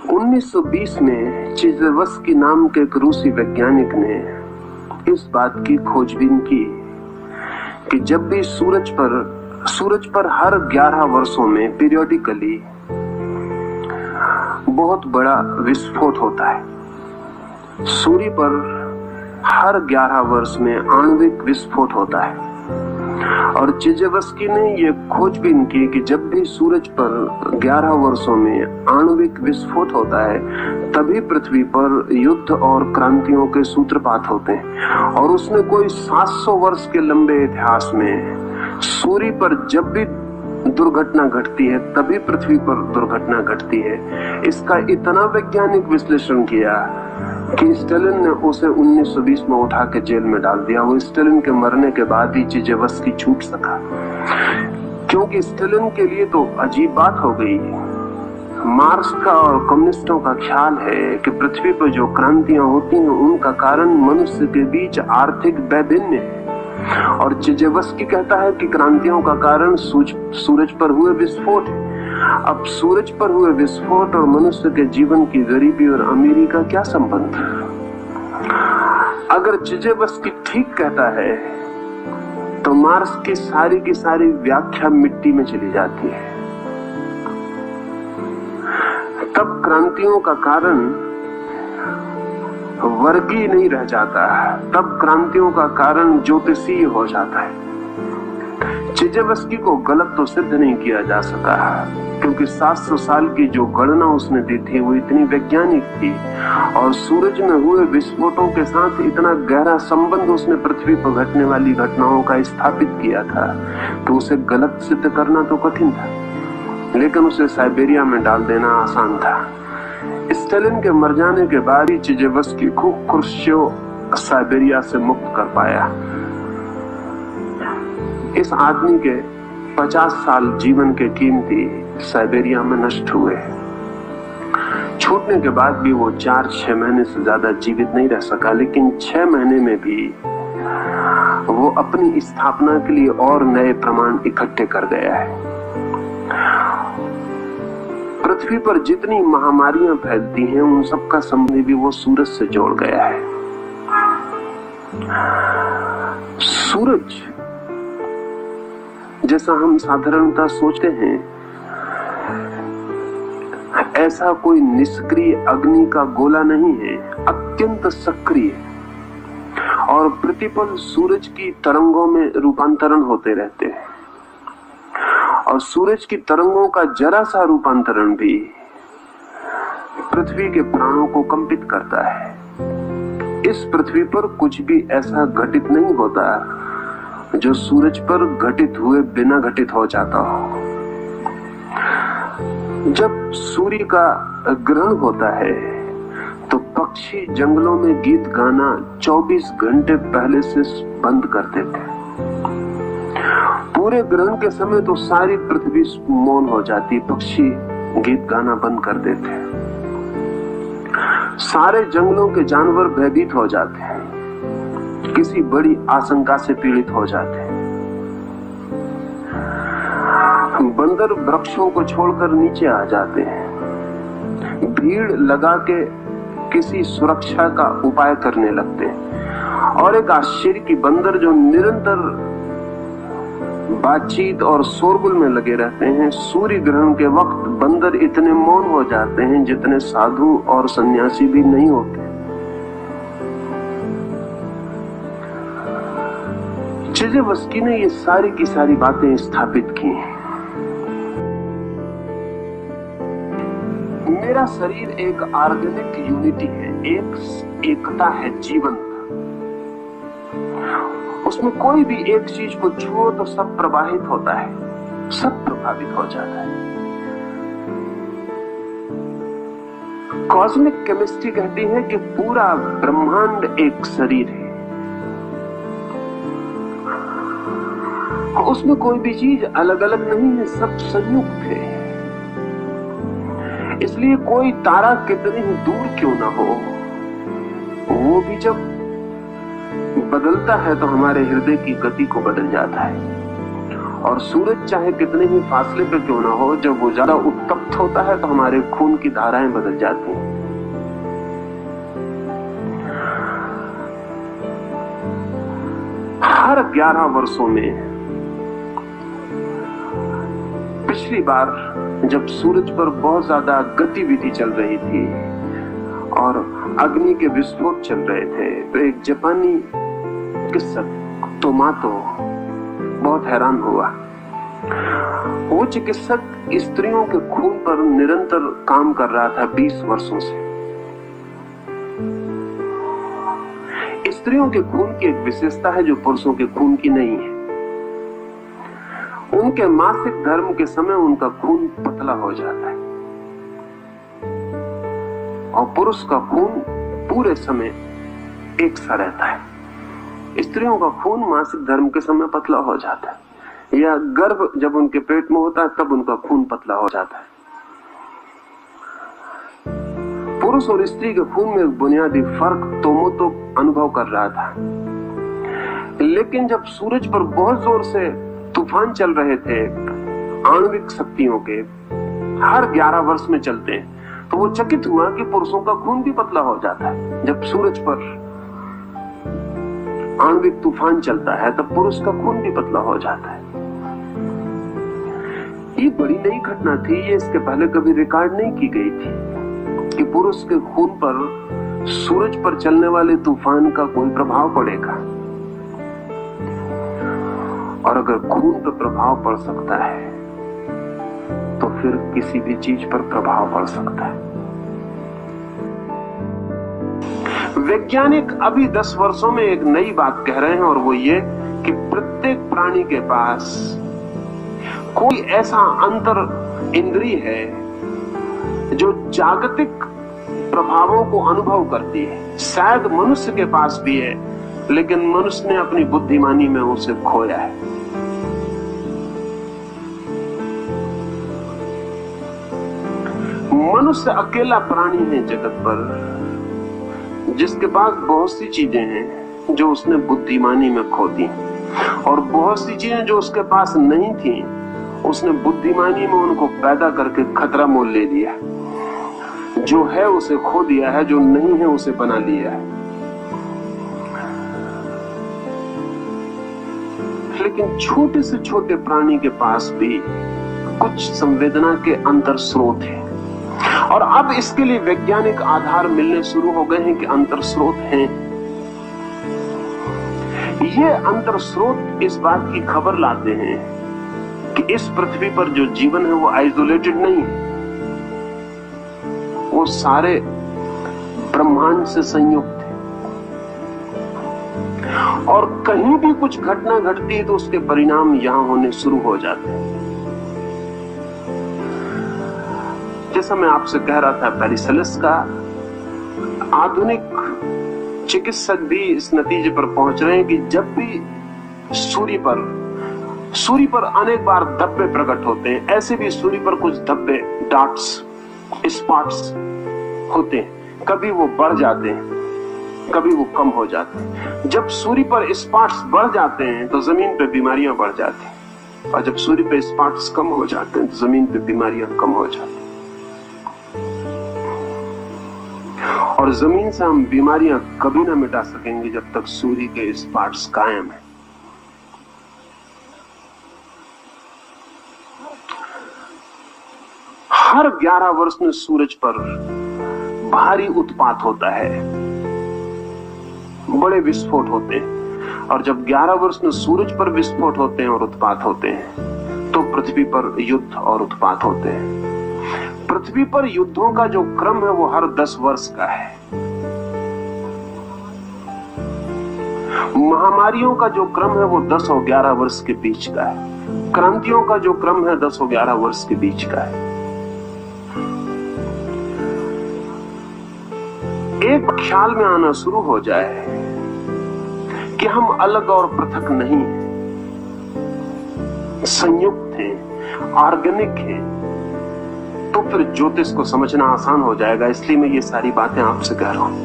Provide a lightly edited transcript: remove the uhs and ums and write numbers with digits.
1920 में चिजेवस्की नाम के एक रूसी वैज्ञानिक ने इस बात की खोजबीन की कि जब भी सूरज पर हर 11 वर्षों में पीरियोडिकली बहुत बड़ा विस्फोट होता है। सूर्य पर हर 11 वर्ष में आणविक विस्फोट होता है और चिजेवस्की ने यह खोजबीन की कि जब भी सूरज पर 11 वर्षों में आणविक विस्फोट होता है तभी पृथ्वी पर युद्ध और क्रांतियों के सूत्रपात होते हैं। और उसने कोई 700 वर्ष के लंबे इतिहास में सूर्य पर जब भी दुर्घटना घटती है तभी पृथ्वी पर दुर्घटना घटती है, इसका इतना वैज्ञानिक विश्लेषण किया कि स्टालिन ने उसे 1920 में उठा के जेल में डाल दिया। वो स्टालिन के मरने के बाद ही चिजेवस्की छूट सका, क्योंकि स्टालिन के लिए तो अजीब बात हो गई। मार्क्स का और कम्युनिस्टों का ख्याल है कि पृथ्वी पर जो क्रांतियां होती हैं उनका कारण मनुष्य के बीच आर्थिक वैभिन्य है, और चिजेवस्की कहता है कि क्रांतियों का कारण सूरज पर हुए विस्फोट है। अब सूरज पर हुए विस्फोट और मनुष्य के जीवन की गरीबी और अमीरी का क्या संबंध? अगर चिजेवस्की ठीक कहता है तो मार्क्स की सारी व्याख्या मिट्टी में चली जाती है। तब क्रांतियों का कारण वर्गीय नहीं रह जाता, तब क्रांतियों का कारण ज्योतिषीय हो जाता है। चिजेवस्की को गलत तो सिद्ध नहीं किया जा सका, क्योंकि 700 साल की जो गणना उसने दी थी वो इतनी वैज्ञानिक थी, और सूरज में हुए विस्फोटों के साथ इतना गहरा संबंध उसने पृथ्वी पर घटने वाली घटनाओं का स्थापित किया था कि उसे गलत सिद्ध करना तो कठिन था, लेकिन उसे साइबेरिया में डाल देना आसान था। स्टालिन के मर जाने के बाद ही चिजेवस्की को क्रुश्चेव साइबेरिया से मुक्त कर पाया। इस आदमी के 50 साल जीवन के कीमती साइबेरिया में नष्ट हुए। छूटने के बाद भी वो 4-6 महीने से ज्यादा जीवित नहीं रह सका, लेकिन 6 महीने में भी वो अपनी स्थापना के लिए और नए प्रमाण इकट्ठे कर गया है। पृथ्वी पर जितनी महामारियां फैलती हैं उन सबका संबंध भी वो सूरज से जोड़ गया है। सूरज जैसा हम साधारणतः सोचते हैं, ऐसा कोई निष्क्रिय अग्नि का गोला नहीं है, अत्यंत सक्रिय, और प्रतिपल सूरज की तरंगों में रूपांतरण होते रहते हैं, और सूरज की तरंगों का जरा सा रूपांतरण भी पृथ्वी के प्राणों को कंपित करता है। इस पृथ्वी पर कुछ भी ऐसा घटित नहीं होता जो सूरज पर घटित हुए बिना घटित हो जाता हो। जब सूर्य का ग्रहण होता है तो पक्षी जंगलों में गीत गाना 24 घंटे पहले से बंद कर देते हैं। पूरे ग्रहण के समय तो सारी पृथ्वी मौन हो जाती, पक्षी गीत गाना बंद कर देते हैं। सारे जंगलों के जानवर भयभीत हो जाते हैं, किसी बड़ी आशंका से पीड़ित हो जाते हैं। बंदर वृक्षों को छोड़कर नीचे आ जाते हैं, भीड़ लगा के किसी सुरक्षा का उपाय करने लगते हैं। और एक आश्चर्य की बंदर जो निरंतर बातचीत और शोरगुल में लगे रहते हैं, सूर्य ग्रहण के वक्त बंदर इतने मौन हो जाते हैं जितने साधु और सन्यासी भी नहीं होते। चिजेवस्की ने ये सारी की सारी बातें स्थापित की। मेरा शरीर एक ऑर्गेनिक यूनिटी है, एक एकता है जीवन। उसमें कोई भी एक चीज को छुओ तो सब प्रवाहित होता है, सब प्रभावित हो जाता है। कॉस्मिक केमिस्ट्री कहती है कि पूरा ब्रह्मांड एक शरीर है, उसमें कोई भी चीज अलग अलग नहीं है, सब संयुक्त है। इसलिए कोई तारा कितने ही दूर क्यों ना हो, वो भी जब बदलता है तो हमारे हृदय की गति को बदल जाता है। और सूरज चाहे कितने ही फासले पे क्यों ना हो, जब वो ज्यादा उत्तप्त होता है तो हमारे खून की धाराएं बदल जाती हैं। हर 11 वर्षों में, पिछली बार जब सूरज पर बहुत ज्यादा गतिविधि चल रही थी और अग्नि के विस्फोट चल रहे थे, तो एक जापानी चिकित्सक तोमातो बहुत हैरान हुआ। वो चिकित्सक स्त्रियों के खून पर निरंतर काम कर रहा था 20 वर्षों से। स्त्रियों के खून की एक विशेषता है जो पुरुषों के खून की नहीं है। उनके मासिक धर्म के समय उनका खून पतला हो जाता है और पुरुष का खून पूरे समय एक सा रहता है। स्त्रियों का खून मासिक धर्म के समय पतला हो जाता है, या गर्भ जब उनके पेट में होता है तब उनका खून पतला हो जाता है। पुरुष और स्त्री के खून में एक बुनियादी फर्क तोमातो अनुभव कर रहा था। लेकिन जब सूरज पर बहुत जोर से तूफान चल रहे थे आणविक शक्तियों के, हर 11 वर्ष में चलते हैं, तो वो चकित हुआ कि पुरुषों का खून भी पतला हो जाता है। जब सूरज पर आणविक तूफान चलता है तब पुरुष का खून भी पतला हो जाता है। ये बड़ी नई घटना थी, ये इसके पहले कभी रिकॉर्ड नहीं की गई थी कि पुरुष के खून पर सूरज पर चलने वाले तूफान का कोई प्रभाव पड़ेगा। और अगर खून पर प्रभाव पड़ सकता है तो फिर किसी भी चीज पर प्रभाव पड़ सकता है। वैज्ञानिक अभी 10 वर्षों में एक नई बात कह रहे हैं, और वो ये कि प्रत्येक प्राणी के पास कोई ऐसा अंतर इंद्रिय है जो जागतिक प्रभावों को अनुभव करती है। शायद मनुष्य के पास भी है, लेकिन मनुष्य ने अपनी बुद्धिमानी में उसे खोया है। मनुष्य अकेला प्राणी है जगत पर जिसके पास बहुत सी चीजें हैं जो उसने बुद्धिमानी में खो दी, और बहुत सी चीजें जो उसके पास नहीं थी उसने बुद्धिमानी में उनको पैदा करके खतरा मोल ले लिया। जो है उसे खो दिया है, जो नहीं है उसे बना लिया है। लेकिन छोटे से छोटे प्राणी के पास भी कुछ संवेदना के अंतर स्रोत है, और अब इसके लिए वैज्ञानिक आधार मिलने शुरू हो गए हैं कि अंतर स्रोत हैं। ये अंतर स्रोत इस बात की खबर लाते हैं कि इस पृथ्वी पर जो जीवन है वो आइसोलेटेड नहीं है, वो सारे ब्रह्मांड से संयुक्त है। और कहीं भी कुछ घटना घटती है तो उसके परिणाम यहां होने शुरू हो जाते हैं। जैसा मैं आपसे कह रहा था, पैरासेल्स का आधुनिक चिकित्सक भी इस नतीजे पर पहुंच रहे हैं कि जब भी सूर्य पर अनेक बार धब्बे प्रकट होते हैं, ऐसे भी सूर्य पर कुछ धब्बे, डॉट्स, स्पॉट्स होते हैं। कभी वो बढ़ जाते हैं, कभी वो कम हो जाते हैं। जब सूर्य पर स्पॉट्स बढ़ जाते हैं तो जमीन पे बीमारियां बढ़ जाती हैं, और जब सूर्य पे स्पॉट्स कम हो जाते हैं तो जमीन पे बीमारियां कम हो जाती हैं। और जमीन से हम बीमारियां कभी ना मिटा सकेंगे जब तक सूर्य के स्पॉट्स कायम है। हर 11 वर्ष में सूरज पर भारी उत्पात होता है, बड़े विस्फोट होते हैं। और जब 11 वर्ष में सूरज पर विस्फोट होते हैं और उत्पात होते हैं तो पृथ्वी पर युद्ध और उत्पात होते हैं। पृथ्वी पर युद्धों का जो क्रम है वो हर 10 वर्ष का है। महामारियों का जो क्रम है वो 10 और 11 वर्ष के बीच का है। क्रांतियों का जो क्रम है 10 और 11 वर्ष के बीच का है। एक ख्याल में आना शुरू हो जाए कि हम अलग और पृथक नहीं हैं, संयुक्त हैं, ऑर्गेनिक हैं, तो फिर ज्योतिष को समझना आसान हो जाएगा। इसलिए मैं ये सारी बातें आपसे कह रहा हूं।